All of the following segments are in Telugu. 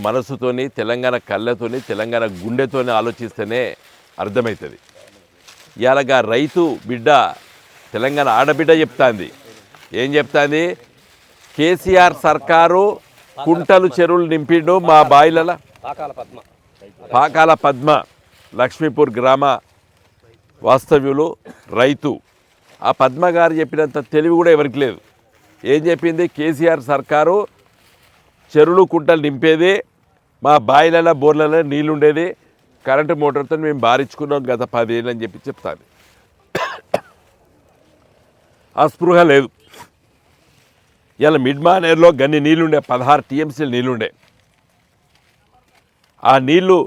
మనసుతోని తెలంగాణ కళ్ళతోని తెలంగాణ గుండెతోని ఆలోచిస్తేనే అర్థమవుతుంది. ఇలాగా రైతు బిడ్డ తెలంగాణ ఆడబిడ్డ చెప్తాంది. ఏం చెప్తాంది? కేసీఆర్ సర్కారు కుంటలు చెరువులు నింపిండు మా బాయిల. పాకాల పద్మ లక్ష్మీపూర్ గ్రామ వాస్తవ్యులు రైతు. ఆ పద్మ గారు చెప్పినంత తెలివి కూడా ఎవరికి లేదు. ఏం చెప్పింది? కేసీఆర్ సర్కారు చెరువులు కుంటలు నింపేది, మా బాయిలలో బోర్లలో నీళ్ళుండేది, కరెంటు మోటార్తో మేము బారించుకున్నాం గత 10 ఏళ్ళు అని చెప్తాను. ఆ స్పృహ లేదు. ఇలా మిడ్మానేర్లో గన్ని నీళ్ళుండే, 16 టీఎంసీలు నీళ్ళుండే. ఆ నీళ్లు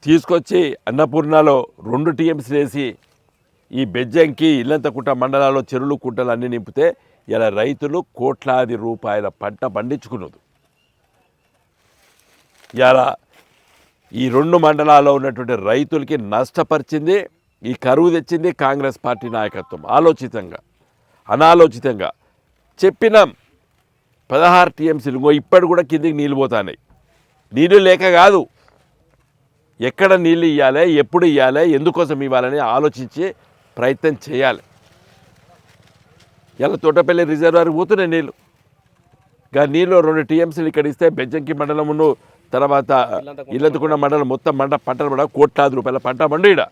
తీసుకొచ్చి అన్నపూర్ణలో 2 టీఎంసీలు వేసి ఈ బెజ్జంకి ఇల్లంతకుంట మండలాల్లో చెరువులు కుంటలు అన్నీ నింపితే ఇలా రైతులు కోట్లాది రూపాయల పంట పండించుకున్నది. ఇలా ఈ 2 మండలాల్లో ఉన్నటువంటి రైతులకి నష్టపరిచింది, ఈ కరువు తెచ్చింది కాంగ్రెస్ పార్టీ నాయకత్వం. ఆలోచితంగా అనాలోచితంగా చెప్పినాం 16 టీఎంసీలు ఇప్పటి కూడా కిందికి నీళ్ళు పోతున్నాయి. నీళ్ళు లేక కాదు, ఎక్కడ నీళ్ళు ఇవ్వాలి, ఎప్పుడు ఇవ్వాలి, ఎందుకోసం ఇవ్వాలని ఆలోచించి ప్రయత్నం చేయాలి. ఇలా తోటపల్లి రిజర్వాయర్కి పోతున్నాయి నీళ్ళు. ఇంకా నీళ్ళు 2 టీఎంసీలు ఇక్కడ ఇస్తే బెజ్జంకి మండలమును తర్వాత ఇల్లంతకుంట మండలం మొత్తం పంటలు పడ కోట్లాది రూపాయల పంట పండు. ఈడ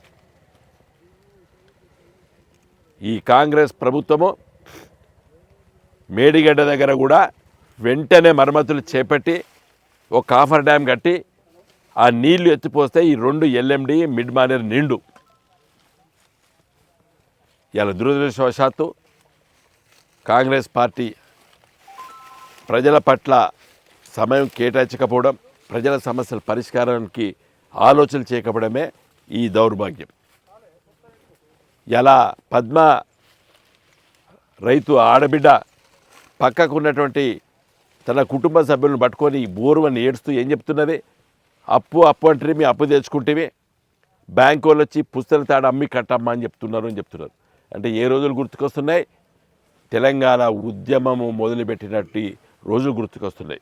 ఈ కాంగ్రెస్ ప్రభుత్వము మేడిగడ్డ దగ్గర కూడా వెంటనే మరమ్మతులు చేపట్టి ఒక కాఫర్ డ్యామ్ కట్టి ఆ నీళ్లు ఎత్తిపోస్తే ఈ 2 ఎల్ఎండి మిడ్ మానేర్ నిండు. ఇలా దురదృష్టవశాత్తు కాంగ్రెస్ పార్టీ ప్రజల పట్ల సమయం కేటాయించకపోవడం, ప్రజల సమస్యల పరిష్కారానికి ఆలోచన చేయకపోవడమే ఈ దౌర్భాగ్యం. ఇలా పద్మ రైతు ఆడబిడ్డ పక్కకు ఉన్నటువంటి తన కుటుంబ సభ్యులను పట్టుకొని బోరువని ఏడుస్తూ ఏం చెప్తున్నది? అప్పు అంటే మీ అప్పు తెచ్చుకుంటేవి బ్యాంకు వాళ్ళు వచ్చి పుస్తల తాడు అమ్మి కట్టమ్మా అని చెప్తున్నారు. అంటే ఏ రోజులు గుర్తుకొస్తున్నాయి? తెలంగాణ ఉద్యమము మొదలుపెట్టినట్టు రోజులు గుర్తుకొస్తున్నాయి.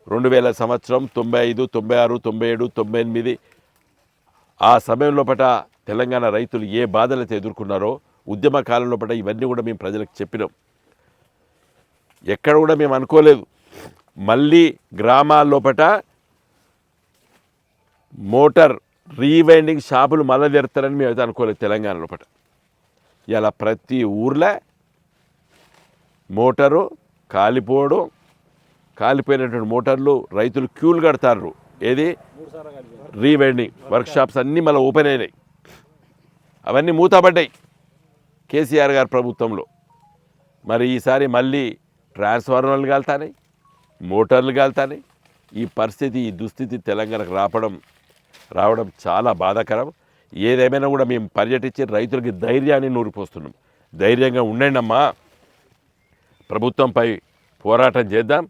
2000 సంవత్సరం 95, 96, 97, 98 ఆ సమయంలో తెలంగాణ రైతులు ఏ బాధలైతే ఎదుర్కొన్నారో ఉద్యమ కాలంలో ఇవన్నీ కూడా మేము ప్రజలకు చెప్పినాం. ఎక్కడ కూడా మేము అనుకోలేదు మళ్ళీ గ్రామాల్లోపట మోటార్ రీవైండింగ్ షాపులు మళ్ళీ తెరుతారని మేము అయితే అనుకోలేదు. తెలంగాణ లోపల ఇలా ప్రతి ఊర్లో మోటారు కాలిపోయినటువంటి మోటార్లు రైతులు క్యూలు కడతారు. ఏది రీవైండింగ్ వర్క్షాప్స్ అన్నీ మళ్ళీ ఓపెన్ అయినాయి. అవన్నీ మూతపడ్డాయి కేసీఆర్ గారి ప్రభుత్వంలో. మరి ఈసారి మళ్ళీ ట్రాన్స్ఫార్మర్లు కాలుతాయి, మోటార్లు కాలుతాయి. ఈ పరిస్థితి, ఈ దుస్థితి తెలంగాణకు రావడం చాలా బాధాకరం. ఏదేమైనా కూడా మేము పర్యటించి రైతులకి ధైర్యాన్ని నూరిపోస్తున్నాం. ధైర్యంగా ఉండండి అమ్మా, ప్రభుత్వంపై పోరాటం చేద్దాం,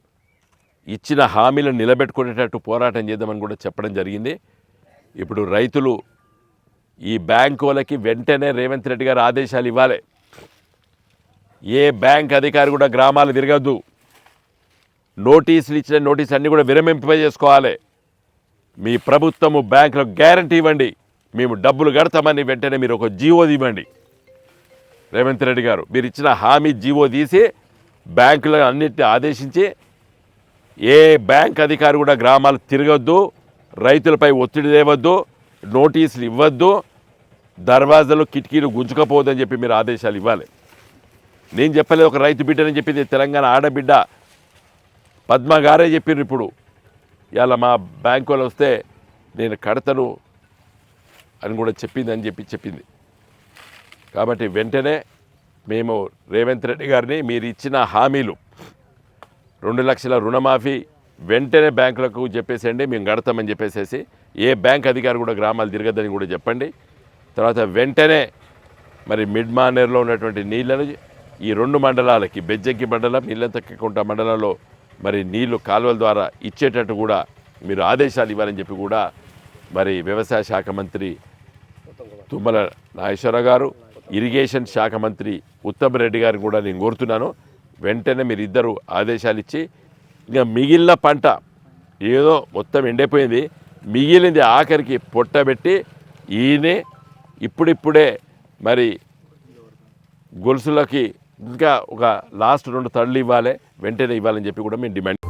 ఇచ్చిన హామీలను నిలబెట్టుకునేటట్టు పోరాటం చేద్దామని కూడా చెప్పడం జరిగింది. ఇప్పుడు రైతులు ఈ బ్యాంకు వాళ్ళకి వెంటనే రేవంత్ రెడ్డి గారు ఆదేశాలు ఇవ్వాలి. ఏ బ్యాంక్ అధికారి కూడా గ్రామాలు తిరగద్దు. నోటీసులు ఇచ్చిన నోటీసు అన్నీ కూడా విరమింపజేసుకోవాలి. మీ ప్రభుత్వము బ్యాంకులకు గ్యారంటీ ఇవ్వండి, మేము డబ్బులు కడతామని వెంటనే మీరు ఒక జీవో ఇవ్వండి. రేవంత్ రెడ్డి గారు మీరు ఇచ్చిన హామీ జీవో తీసి బ్యాంకులను అన్నింటినీ ఆదేశించి ఏ బ్యాంక్ అధికారి కూడా గ్రామాలు తిరగొద్దు, రైతులపై ఒత్తిడి తేవద్దు, నోటీసులు ఇవ్వద్దు, దర్వాజాలు కిటికీలు గుంజుకపోవద్దని చెప్పి మీరు ఆదేశాలు ఇవ్వాలి. నేను చెప్పలేదు, ఒక రైతు బిడ్డని చెప్పింది తెలంగాణ ఆడబిడ్డ పద్మ గారే చెప్పారు. ఇప్పుడు ఇలా మా బ్యాంకు వాళ్ళు వస్తే నేను కడతను అని కూడా చెప్పింది. కాబట్టి వెంటనే మేము రేవంత్ రెడ్డి గారిని మీరు ఇచ్చిన హామీలు 2 లక్షల రుణమాఫీ వెంటనే బ్యాంకులకు చెప్పేసేయండి, మేము కడతామని చెప్పేసేసి ఏ బ్యాంక్ అధికారి కూడా గ్రామాలు తిరగద్దని కూడా చెప్పండి. తర్వాత వెంటనే మరి మిడ్ మానేర్లో ఉన్నటువంటి నీళ్లను ఈ 2 మండలాలకి బెజ్జంకి మండలం, ఇల్లంతకుంట మండలంలో మరి నీళ్లు కాలువల ద్వారా ఇచ్చేటట్టు కూడా మీరు ఆదేశాలు ఇవ్వాలని చెప్పి కూడా మరి వ్యవసాయ శాఖ మంత్రి తుమ్మల నాగేశ్వరరావు గారు, ఇరిగేషన్ శాఖ మంత్రి ఉత్తమ్ రెడ్డి గారిని కూడా నేను కోరుతున్నాను. వెంటనే మీరు ఇద్దరు ఆదేశాలు ఇచ్చి ఇంకా మిగిలిన పంట ఏదో మొత్తం ఎండిపోయింది, మిగిలింది ఆఖరికి పొట్టబెట్టి ఈయనే ఇప్పుడిప్పుడే మరి గొలుసులకి ఇంకా ఒక లాస్ట్ 2 తళ్ళు ఇవ్వాలి, వెంటనే ఇవ్వాలని చెప్పి కూడా మేము డిమాండ్